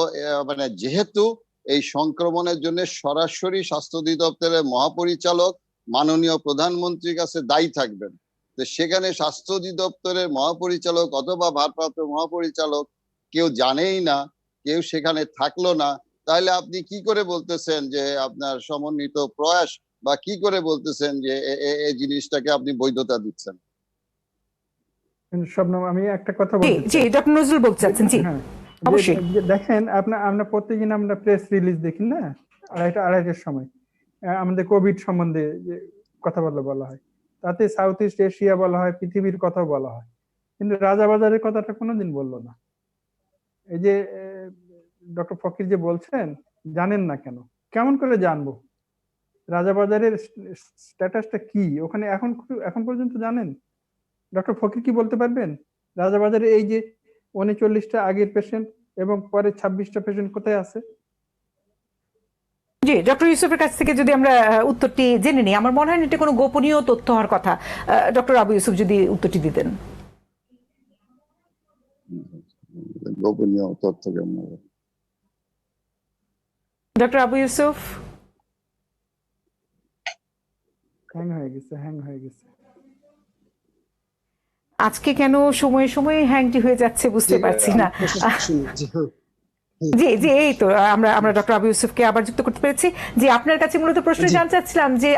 মানে যেহেতু এই সংক্রমণের জন্য সরাসরি স্বাস্থ্য অধিদপ্তরের মহাপরিচালক মাননীয় প্রধানমন্ত্রীর কাছে দায়ী থাকবেন, তো সেখানে স্বাস্থ্য অধিদপ্তরের মহাপরিচালক অথবা ভারপ্রাপ্ত মহাপরিচালক কেউ জানেই না, কেউ সেখানে থাকলো না, তাহলে আপনি কি করে বলতেছেন যে আপনার সমন্বিত প্রয়াস, বা কি করে বলতেছেন যে এই জিনিসটাকে আপনি বৈধতা দিচ্ছেন? কিন্তু শবনম, আমি একটা কথা জি বলতে জি, চাই। ডক্টর নজরুল বলতে চাচ্ছেন। জি, হ্যাঁ, অবশ্যই। দেখেন আমরা প্রত্যেকদিন আমরা প্রেস রিলিজ দেখি না, আড়াইটার সময় আমাদের কোভিড সম্বন্ধে যে কথা বলা হয়, তাতে সাউথ ইস্ট এশিয়া বলা হয়, পৃথিবীর কথা বলা হয়, কিন্তু রাজাবাজারের কথাটা কোনোদিন বললো না। এই যে ডক্টর ফকির যে বলছেন জানেন না কেন, কেমন করে জানবো রাজাবাজারের স্ট্যাটাসটা কি ওখানে এখন পর্যন্ত জানেন? ডক্টর ফকির কি বলতে পারবেন রাজাবাজারে এই যে 39টা আগের পেশেন্ট এবং পরে 26টা পেশেন্ট কোথায় আছে? জি, ডক্টর ইউসুফের কাছ থেকে যদি আমরা উত্তরটি জেনে নিই, আমার মনে হয় না এটা কোনো গোপনীয় তথ্য হওয়ার কথা। ডক্টর আবু ইউসুফ যদি উত্তরটি দিতেন। গোপনীয় তথ্য কেমন হবে? ডক্টর আবু ইউসুফ হ্যাং হয়ে গেছে। আজকে কেন সময়ে সময়ে হ্যাংটি হয়ে যাচ্ছে বুঝতে পারছি না। শুনি, জি হ্যাঁ। জি জি, এই তো আমরা ডক্টর আবু ইউসুফকে আবার যুক্ত করতে পেরেছি। যে আপনার কাছে মূলত প্রশ্ন জানতে চাচ্ছিলাম যে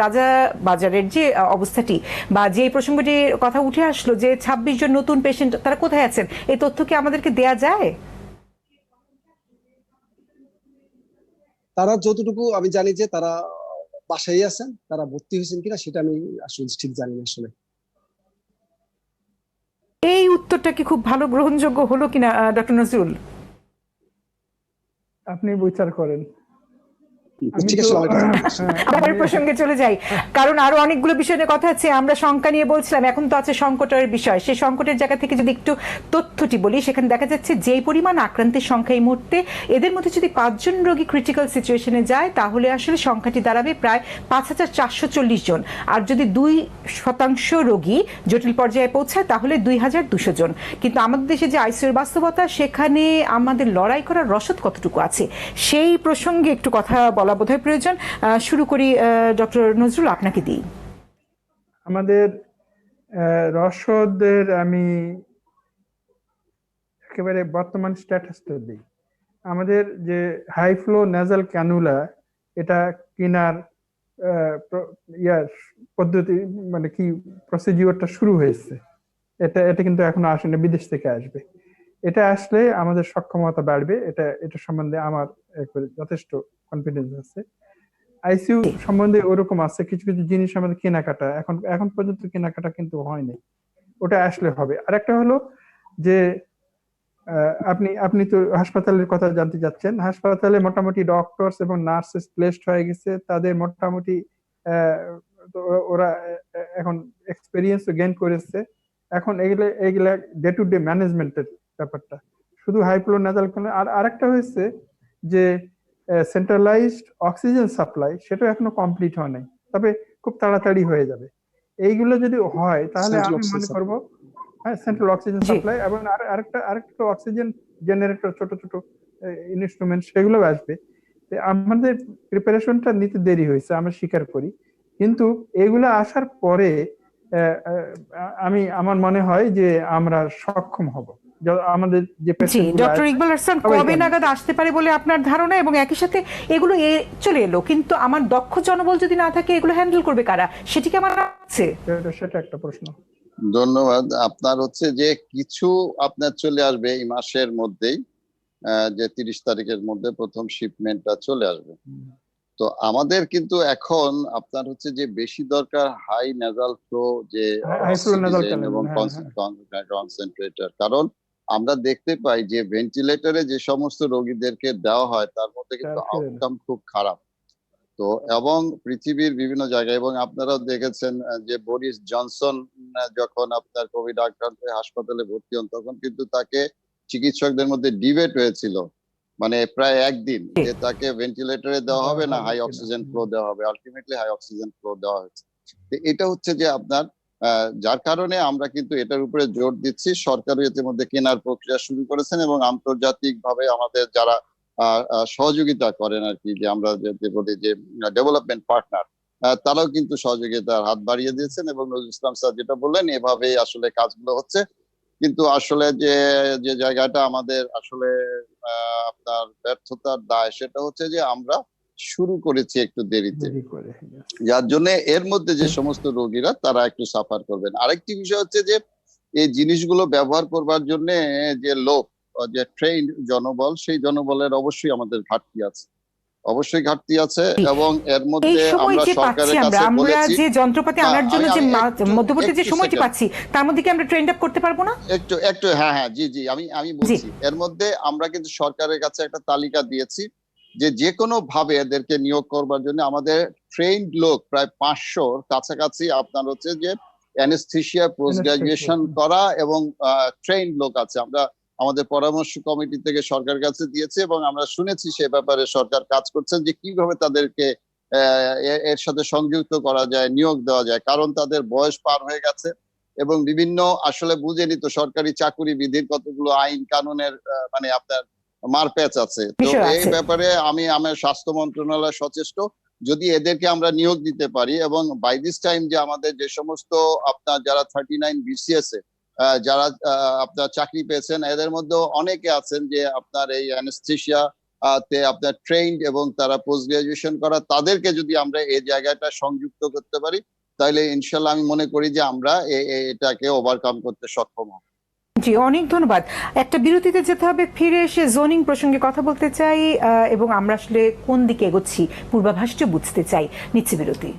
রাজাবাজারের যে অবস্থাটি বা যে প্রসঙ্গটির কথা উঠে আসলো যে 26 জন নতুন পেশেন্ট, তারা কোথায় আছেন, এই তথ্য কি আমাদেরকে দেয়া যায়? তারা যতটুকু আমি জানি যে তারা বাসায় আছেন, তারা ভর্তি হয়েছেন কিনা সেটা আমি আসলে ঠিক জানি না আসলে। এই উত্তরটা কি খুব ভালো গ্রহণযোগ্য হলো কিনা ডক্টর নজরুল? আপনি বিচার করেন। আমি চিকিৎসা তো আমার কাছে জানতে চাচ্ছি। আমরা পরের প্রসঙ্গে চলে যাই, কারণ আরো অনেকগুলো বিষয় নিয়ে কথা আছে। আমরা সংখ্যা নিয়ে বলছিলাম, এখন তো আছে সংকটের বিষয়। সেই সংকটের জায়গা থেকে যদি একটু তথ্যটি বলি, সেখানে দেখা যাচ্ছে যেই পরিমাণ আক্রান্তের সংখ্যা এই মুহূর্তে, এদের মধ্যে যদি 5 জন রোগী ক্রিটিক্যাল সিচুয়েশনে যায় তাহলে আসলে সংখ্যাটি দাঁড়াবে প্রায় 5440 জন। আর যদি 2% রোগী জটিল পর্যায়ে পৌঁছায় তাহলে 2200 জন। কিন্তু আমাদের দেশে যে আইসিইউর বাস্তবতা, সেখানে আমাদের লড়াই করার রসদ কতটুকু আছে, সেই প্রসঙ্গে একটু কথা বলা বোধহয় প্রয়োজন। শুরু করি ডক্টর নজরুল, আপনাকে দিই। আমাদের রসদের আমি একেবারে বর্তমান স্ট্যাটাসটা দিই। আমাদের যে হাই ফ্লো নেজাল ক্যানুলা, এটা কেনার পদ্ধতি, মানে কি প্রসিডিওরটা শুরু হয়েছে। এটা কিন্তু এখনো আসেনি, বিদেশ থেকে আসবে। এটা আসলে আমাদের সক্ষমতা বাড়বে, এটা সম্বন্ধে আমার যথেষ্ট কনফিডেন্স আছে। আইসিইউ সম্বন্ধে ওরকম আছে, কিছু কিছু জিনিস আমাদের কেনাকাটা এখন পর্যন্ত কেনাকাটা কিন্তু হয়নি, ওটা আসলে হবে। আরেকটা হলো যে আপনি তো হাসপাতালের কথা জানতে চাচ্ছেন। হাসপাতালে মোটামুটি ডক্টরস এবং নার্সেস প্লেসড হয়ে গেছে, তাদের মোটামুটি ওরা এখন এক্সপেরিয়েন্স গেইন করেছে। এখন এগুলা ডে টু ডে ম্যানেজমেন্টের ব্যাপারটা, শুধু হাইফ্লো নাজাল। আর আরেকটা হয়েছে যে সেন্ট্রালাইজড অক্সিজেন সাপ্লাই, সেটা এখনো কমপ্লিট হয় নাই, তবে খুব তাড়াতাড়ি হয়ে যাবে। এইগুলো যদি হয় তাহলে আমি মনে করব, হ্যাঁ, সেন্ট্রাল অক্সিজেন সাপ্লাই এবং আরেকটা অক্সিজেন জেনারেটর, ছোট ছোট ইনস্ট্রুমেন্ট, সেগুলো আসবে। আমাদের প্রিপারেশনটা নিতে দেরি হয়েছে, আমরা স্বীকার করি, কিন্তু এগুলো আসার পরে আমার মনে হয় যে আমরা সক্ষম হব। আমাদের যে ডক্টর ইকবাল আহসান, কবে নাগাদ আসতে পারে বলে আপনার ধারণা? এবং একই সাথে এগুলো চলে এলো, কিন্তু আমার দক্ষ জনবল যদি না থাকে, এগুলো হ্যান্ডেল করবে কারা, সেটি কি আমার আছে? সেটা একটা প্রশ্ন। ধন্যবাদ। আপনার হচ্ছে যে কিছু আপনার চলে আসবে এই মাসের মধ্যেই, যে 30 তারিখের মধ্যে প্রথম শিপমেন্টটা চলে আসবে। তো আমাদের কিন্তু এখন আপনার হচ্ছে যে বেশি দরকার হাই নেজাল ফ্লো, যে এবং কনসেন্ট্রেটর। কারণ আমরা দেখতে পাই যে ভেন্টিলেটরে যে সমস্ত রোগীদেরকে দেওয়া হয় তার মধ্যে কিন্তু আউটকাম খুব খারাপ। তো এবং পৃথিবীর বিভিন্ন জায়গায়, এবং আপনারাও দেখেছেন যে বরিস জনসন যখন আপনার কোভিড আক্রান্ত হাসপাতালে ভর্তি হন, তখন কিন্তু তাকে চিকিৎসকদের মধ্যে ডিবেট হয়েছিল, মানে প্রায় একদিন, যে তাকে ভেন্টিলেটরে দেওয়া হবে না হাই অক্সিজেন ফ্লো দেওয়া হবে। আলটিমেটলি হাই অক্সিজেন ফ্লো দেওয়া হয়েছে। তো এটা হচ্ছে যে আপনার যার কারণে আমরা কিন্তু এটার উপরে জোর দিচ্ছি। সরকারও ইতিমধ্যে কেনার প্রক্রিয়া শুরু করেছেন, এবং আন্তর্জাতিক ভাবে আমাদের যারা সহযোগিতা করেন আর কি, যে আমরা যে বলি যে ডেভেলপমেন্ট পার্টনার, তারাও কিন্তু সহযোগিতার হাত বাড়িয়ে দিয়েছেন। এবং নজরুল ইসলাম স্যার যেটা বললেন, এভাবে আসলে কাজগুলো হচ্ছে। কিন্তু আসলে যে জায়গাটা আমাদের আসলে আপনার ব্যর্থতার দায়, সেটা হচ্ছে যে আমরা শুরু করেছি একটু দেরিতে, যার জন্য এর মধ্যে যে সমস্ত রোগীরা তারা একটু সাফার করবেন। আরেকটি বিষয় হচ্ছে যে এই জিনিসগুলো ব্যবহার করবার জন্য যে লোক, যে ট্রেন্ড জনবল, সেই জনবলের অবশ্যই আমাদের ঘাটতি আছে, অবশ্যই ঘাটতি আছে। এবং এর মধ্যে আমরা সরকারের কাছে বলেছি, যে যন্ত্রপাতি আনার জন্য যে মধ্যবর্তী যে সময়টি পাচ্ছি, তার মধ্যে কি আমরা ট্রেন্ড আপ করতে পারবো না? একটু হ্যাঁ, জি আমি বলছি, এর মধ্যে আমরা কিন্তু সরকারের কাছে একটা তালিকা দিয়েছি যে কোনো ভাবে এদেরকে নিয়োগ করবার জন্য আমাদের ট্রেন্ড লোক প্রায় 500 কাছাকাছি আপনার হচ্ছে যে অ্যানেস্থেসিয়া পোস্ট গ্রাজুয়েশন করা এবং ট্রেন্ড লোক আছে। আমরা আমাদের পরামর্শ কমিটি থেকে সরকারের কাছে দিয়েছি, এবং আমরা শুনেছি সে ব্যাপারে সরকার কাজ করছেন যে কিভাবে তাদেরকে এর সাথে সংযুক্ত করা যায়, নিয়োগ দেওয়া যায়। কারণ তাদের বয়স পার হয়ে গেছে, এবং বিভিন্ন আসলে বুঝেনি তো সরকারি চাকুরি বিধির কতগুলো আইন কানুনের মানে আপনার মারপ্যাচ আছে। তো এই ব্যাপারে আমার স্বাস্থ্য মন্ত্রণালয় সচেষ্ট, যদি এদেরকে আমরা নিয়োগ দিতে পারি। এবং বাই দিস টাইম যে আমাদের যে সমস্ত আপনার যারা 39 BCS এ যারা আপনার চাকরি পেয়েছেন, এদের মধ্যে অনেকে আছেন যে আপনার এই অ্যানেস্থেসিয়া তে আপনার ট্রেন্ড এবং তারা পোস্ট গ্রাজুয়েশন করা, তাদেরকে যদি আমরা এই জায়গাটা সংযুক্ত করতে পারি, তাহলে ইনশাল্লাহ আমি মনে করি যে আমরা এটাকে ওভারকাম করতে সক্ষম হব। জি, অনেক ধন্যবাদ। একটা বিরতিতে যেতে হবে, ফিরে এসে জোনিং প্রসঙ্গে কথা বলতে চাই, এবং আমরা আসলে কোন দিকে এগোচ্ছি পূর্বাভাসটা বুঝতে চাই। নিচ্ছি বিরতি।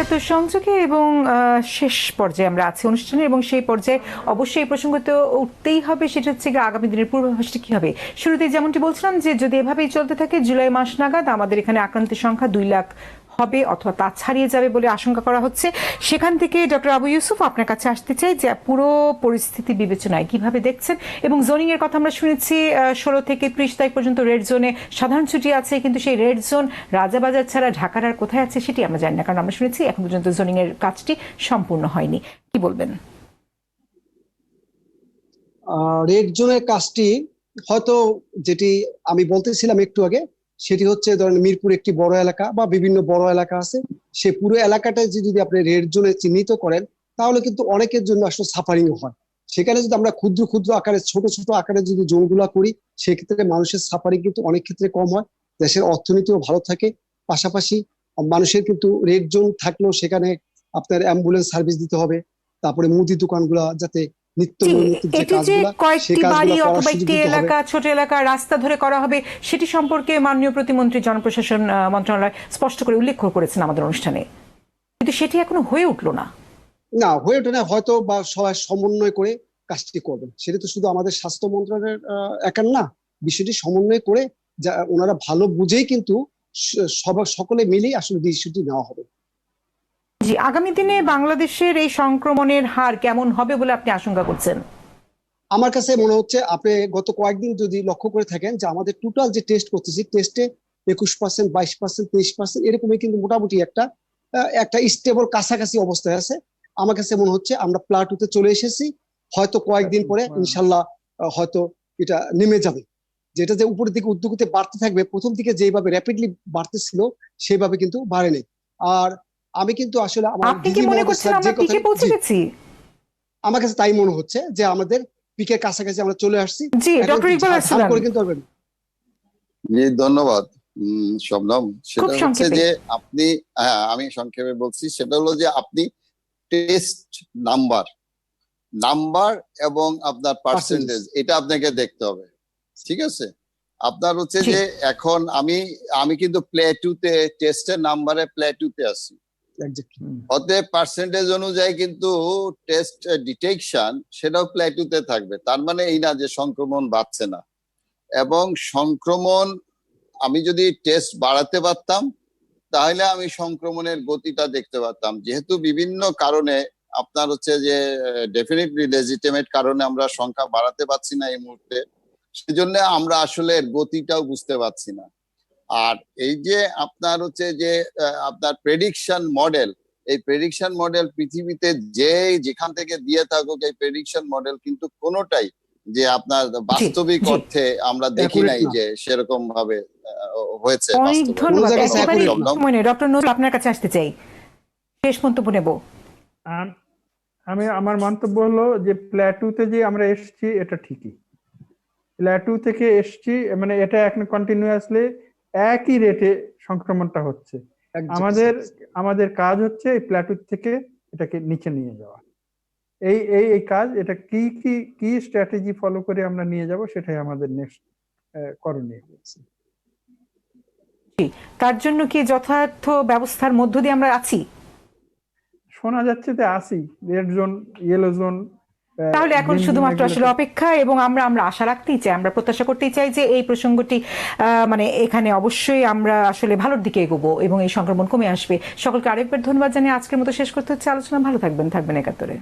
স্বাগত সংযোগে এবং শেষ পর্যায়ে আমরা আছি অনুষ্ঠানে, এবং সেই পর্যায়ে অবশ্যই এই প্রসঙ্গ তো উঠতেই হবে, সেটা হচ্ছে আগামী দিনের পূর্বাভাসটা কি হবে। শুরুতেই যেমনটি বলছিলাম যে যদি এভাবেই চলতে থাকে জুলাই মাস নাগাদ আমাদের এখানে আক্রান্তের সংখ্যা 2 লাখ হবে অথবা তা ছাড়িয়ে যাবে বলে আশঙ্কা করা হচ্ছে। সেখান থেকে ডক্টর আবু ইউসুফ আপনার কাছে আসতে চাই যে পুরো পরিস্থিতি বিবেচনায় কিভাবে দেখছেন, এবং জোনিং এর কথা আমরা শুনেছি 16 থেকে 30 তারিখ পর্যন্ত রেড জোনে সাধারণ ছুটি আছে, কিন্তু সেই রেড জোন রাজাবাজার ছাড়া ঢাকার আর কোথায় আছে সেটি আমরা জানি না, কারণ আমরা শুনেছি এখন পর্যন্ত জোনিং এর কাজটি সম্পূর্ণ হয়নি। কি বলবেন? রেড জোনের কাজটি হয়তো, যেটি আমি বলতেছিলাম একটু আগে, সেটি হচ্ছে ধরেন মিরপুর একটি বড় এলাকা বা বিভিন্ন বড় এলাকা আছে, সে পুরো এলাকাটা যদি আপনি রেড জোনে চিহ্নিত করেন তাহলে কিন্তু অনেকের জন্য আসলে সাফারিং হয়। সেখানে যদি আমরা ক্ষুদ্র ক্ষুদ্র আকারে ছোট ছোট আকারে যদি জোনগুলা করি সেক্ষেত্রে মানুষের সাফারিং কিন্তু অনেক ক্ষেত্রে কম হয়, দেশের অর্থনীতিও ভালো থাকে। পাশাপাশি মানুষের কিন্তু রেড জোন থাকলেও সেখানে আপনার অ্যাম্বুলেন্স সার্ভিস দিতে হবে, তারপরে মুদি দোকানগুলা যাতে নিত্য নৈমিত্তিক যে এটি যে কাজগুলা কয়েকটি সেই বাড়ি কাজগুলো করার অথবা সুযোগ একটি দিতে হবে। এলাকা, ছোট এলাকা, রাস্তা ধরে করা হবে সেটি সম্পর্কে মাননীয় প্রতিমন্ত্রী জনপ্রশাসন মন্ত্রণালয় স্পষ্ট করে উল্লেখ করেছেন আমাদের অনুষ্ঠানে, কিন্তু সেটি এখনো হয়ে উঠলো না। না, হয়ে ওঠে না, হয়তো বা সবাই সমন্বয় করে কাজটি করবেন। সেটা তো শুধু আমাদের স্বাস্থ্য মন্ত্রণালয়ের একার না, বিষয়টি সমন্বয় করে যা ওনারা ভালো বুঝেই কিন্তু সকলে মিলেই আসলে ডিসিশনটি নেওয়া হবে। জি, আগামী দিনে বাংলাদেশের এই সংক্রমণের হার কেমন হবে বলে আপনি আশঙ্কা করছেন? আমার কাছে মনে হচ্ছে আপনি গত কয়েকদিন যদি লক্ষ্য করে থাকেন যে আমাদের টোটাল যে টেস্ট করতেছি, টেস্টে 21%, 22%, 23% এরকমই কিন্তু মোটামুটি একটা স্টেবল কাছাকাছি অবস্থায় আছে। আমার কাছে মনে হচ্ছে আমরা প্লাটুতে চলে এসেছি, হয়তো কয়েকদিন পরে ইনশাল্লাহ হয়তো এটা নেমে যাবে। যেটা যে উপরের দিকে উদ্যোগতে বাড়তে থাকবে, প্রথম দিকে যেভাবে র্যাপিডলি বাড়তেছিল সেভাবে কিন্তু বাড়েনি। আর আমি কিন্তু আসলে আপনি কি মনে করছেন আমরা পিকে পৌঁছে গেছি? আমার কাছে তাই মনে হচ্ছে যে আমাদের পিকের কাছাকাছি আমরা চলে আসছি। জি, ডক্টর ইকবাল আসসালাম। জি, ধন্যবাদ শবনম। সেটা হচ্ছে যে আপনি, আমি সংক্ষেপে বলছি, সেটা হলো যে আপনি টেস্ট নাম্বার এবং আপনার পার্সেন্টেজ এটা আপনাকে দেখতে হবে, ঠিক আছে? আপনার হচ্ছে যে এখন আমি কিন্তু প্লেটুতে টেস্টের নাম্বারে প্লেটুতে আছি, অতএব পার্সেন্টেজ অনুযায়ী কিন্তু টেস্ট ডিটেকশন সেটাও প্লেটুতে থাকবে। তার মানে এই না যে সংক্রমণ বাড়ছে না, এবং সংক্রমণ আমি যদি টেস্ট বাড়াতে পারতাম তাহলে আমি সংক্রমণের গতিটা দেখতে পারতাম। যেহেতু বিভিন্ন কারণে আপনার হচ্ছে যে ডেফিনেটলি লেজিটিমেট কারণে আমরা সংখ্যা বাড়াতে পারছি না এই মুহূর্তে, সেজন্য আমরা আসলে গতিটাও বুঝতে পারছি না। আর এই যে আপনার হচ্ছে যে আপনার প্রেডিকশন মডেল, এই প্রেডিকশন মডেল পৃথিবীতে যেখান থেকে দিয়ে থাকুক, এই প্রেডিকশন মডেল কিন্তু কোনোটাই যে আপনার বাস্তবিক অর্থে আমরা দেখি নাই যে সেরকম ভাবে হয়েছে। অনেক ধন্যবাদ। ডক্টর নজরুল আপনার কাছে আসতে চাই, শেষ মন্তব্য নেব। আমার মন্তব্য হলো যে প্ল্যাটুতে যে আমরা এসেছি এটা ঠিকই, প্ল্যাটু থেকে এসেছি, মানে এটা এখন কন্টিনিউয়াসলি একই রেটে সংক্রমণটা হচ্ছে। আমাদের কাজ হচ্ছে এই প্ল্যাটু থেকে এটাকে নিচে নিয়ে যাওয়া। এই কাজ, এটা কি স্ট্র্যাটেজি ফলো করে আমরা নিয়ে যাব সেটাই আমাদের নেক্সট করণীয়। তার জন্য কি যথার্থ ব্যবস্থার মধ্য দিয়ে আমরা আছি? শোনা যাচ্ছে যে আছি, রেড জোন, ইয়েলো জোন। তাহলে এখন শুধুমাত্র আসলে অপেক্ষা, এবং আমরা আশা রাখতেই চাই, আমরা প্রত্যাশা করতেই চাই যে এই প্রসঙ্গটি মানে এখানে অবশ্যই আমরা আসলে ভালোর দিকে এগোবো এবং এই সংক্রমণ কমে আসবে। সকলকে আরেকবার ধন্যবাদ জানিয়ে আজকের মতো শেষ করতে হচ্ছে আলোচনা। ভালো থাকবেন 71।